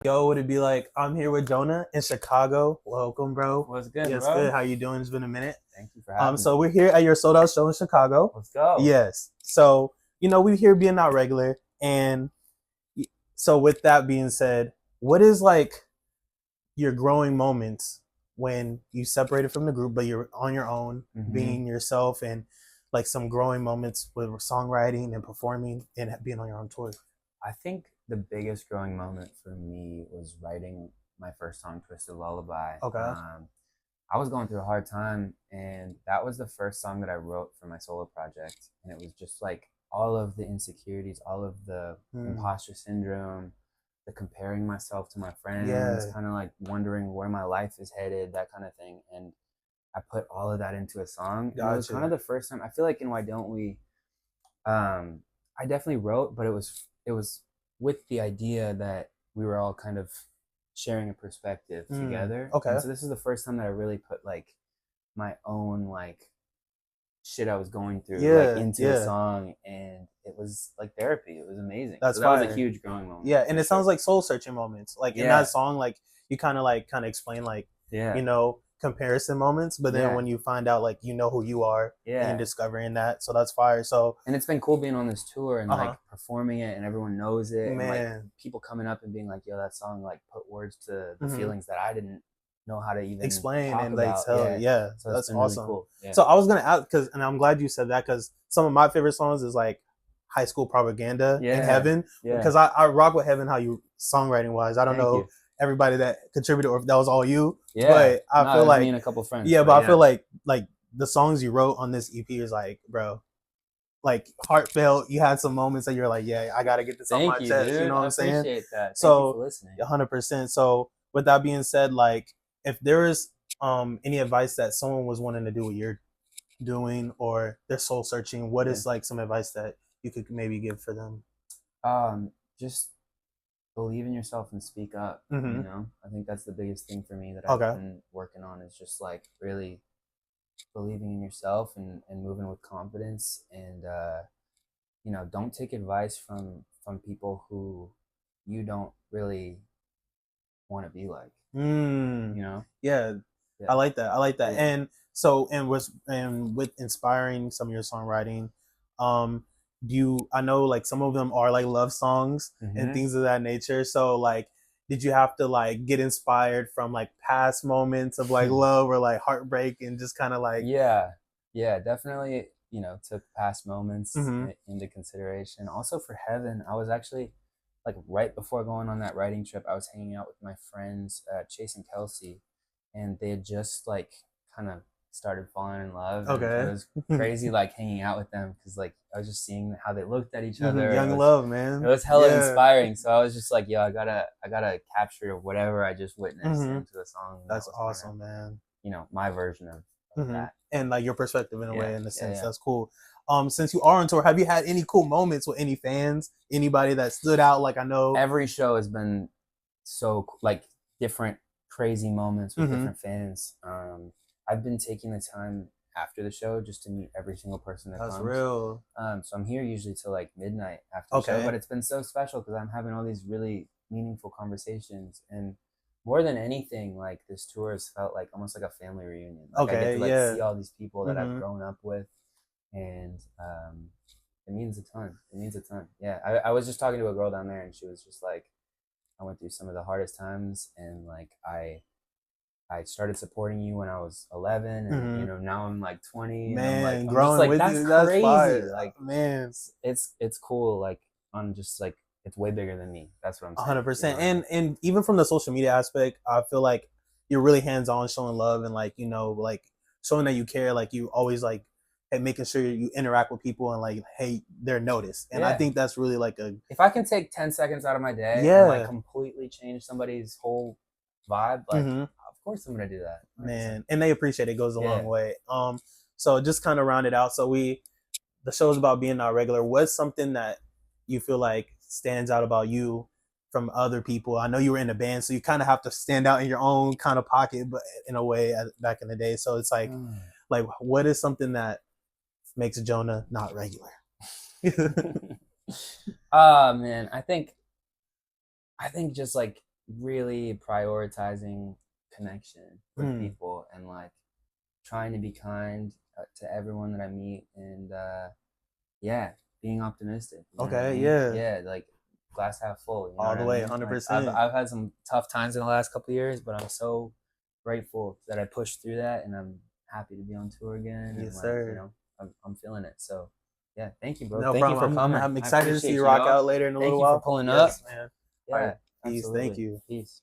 Yo, would it be like, I'm here with Jonah in Chicago. Welcome, bro. What's good, Yes, bro? good. How you doing? It's been a minute. Thank you for having So me. we're here at your sold out show in Chicago. Let's go. Yes. So, we here being not regular. And so with that being said, what is like your growing moments when you separated from the group, but you're on your own, being yourself, and like some growing moments with songwriting and performing and being on your own tour? I think the biggest growing moment for me was writing my first song, Twisted Lullaby. Okay. I was going through a hard time, and that was the first song that I wrote for my solo project. And it was just like all of the insecurities, all of the imposter syndrome, the comparing myself to my friends, kind of like wondering where my life is headed, that kind of thing. And I put all of that into a song. And it was kind of the first time, I feel like in Why Don't We, I definitely wrote, but it was with the idea that we were all kind of sharing a perspective together. Okay. And so this is the first time that I really put like my own like shit I was going through like into the song, and it was like therapy. It was amazing. That's so that was a huge growing moment. Yeah, and it sounds like soul searching moments. Like in that song, like you kind of explain like comparison moments, but then when you find out like who you are and discovering that, so that's fire. So and it's been cool being on this tour and like performing it, and everyone knows it, and like people coming up and being like, "Yo, that song like put words to the feelings that I didn't know how to even explain talk and like about." tell. So that's awesome. Really cool. So I was gonna ask and I'm glad you said that, because some of my favorite songs is like High School Propaganda and Heaven, because I rock with Heaven. How you songwriting wise, I don't know everybody that contributed or if that was all you, but I feel like me and a couple friends. But I feel like the songs you wrote on this EP is like, bro, like heartfelt. You had some moments that you're like, yeah, I gotta get this off my chest. Dude. You know what I'm saying? Appreciate that. So, thank you for listening. 100%. So with that being said, like if there is any advice that someone was wanting to do what you're doing, or they're soul searching, what is like some advice that you could maybe give for them? Just believe in yourself and speak up. I think that's the biggest thing for me that I've been working on, is just like really believing in yourself and moving with confidence, and don't take advice from people who you don't really want to be like. I like that. And so with inspiring some of your songwriting, I know like some of them are like love songs and things of that nature, so like did you have to like get inspired from like past moments of like love or like heartbreak, and just kind of like definitely took past moments into consideration. Also for Heaven, I was actually like right before going on that writing trip, I was hanging out with my friends Chase and Kelsey, and they had just like kind of started falling in love. And it was crazy like hanging out with them, because like I was just seeing how they looked at each other. Young love, man. It was hella inspiring. So I was just like, yo, I gotta capture whatever I just witnessed into a song. That's awesome, man. My version of that, and like your perspective in a way, in a sense. That's cool. Since you are on tour, have you had any cool moments with any fans? Anybody that stood out? Like I know every show has been so like different crazy moments with different fans. I've been taking the time after the show just to meet every single person that comes. That's real. So I'm here usually till like midnight after the show, but it's been so special because I'm having all these really meaningful conversations, and more than anything, like this tour has felt like almost like a family reunion. Like I get to see all these people that I've grown up with, and it means a ton. It means a ton. Yeah, I was just talking to a girl down there, and she was just like, I went through some of the hardest times, and like I started supporting you when I was 11, and now I'm like 20. Man, and I'm growing like, with that's you, crazy. Fire. Like, man, it's cool. Like I'm just like, it's way bigger than me. That's what I'm saying. 100%. And even from the social media aspect, I feel like you're really hands on, showing love, and like like showing that you care. Like you always like making sure you interact with people, and like, hey, they're noticed. And I think that's really like if I can take 10 seconds out of my day and like completely change somebody's whole vibe, like of course I'm gonna do that, man. And they appreciate it. It goes a long way. So just kind of round it out. So the show is about being not regular. What's something that you feel like stands out about you from other people? I know you were in a band, so you kind of have to stand out in your own kind of pocket, but in a way back in the day. So it's like what is something that makes Jonah not regular? Man, I think just like really prioritizing connection with people and like trying to be kind to everyone that I meet and yeah, being optimistic. You know what I Okay, mean? yeah. Yeah, like glass half full. You know All what the I way, mean? Like I've 100%. I've had some tough times in the last couple of years, but I'm so grateful that I pushed through that, and I'm happy to be on tour again, and Yes, like sir. I'm feeling it. So yeah, thank you, bro. No Thank you for problem. I'm coming. I'm I excited to see appreciate you you, rock dog. out later in a Thank little you for while. pulling up. Yes, man. All right. Yeah, Peace. Thank absolutely. you. Peace.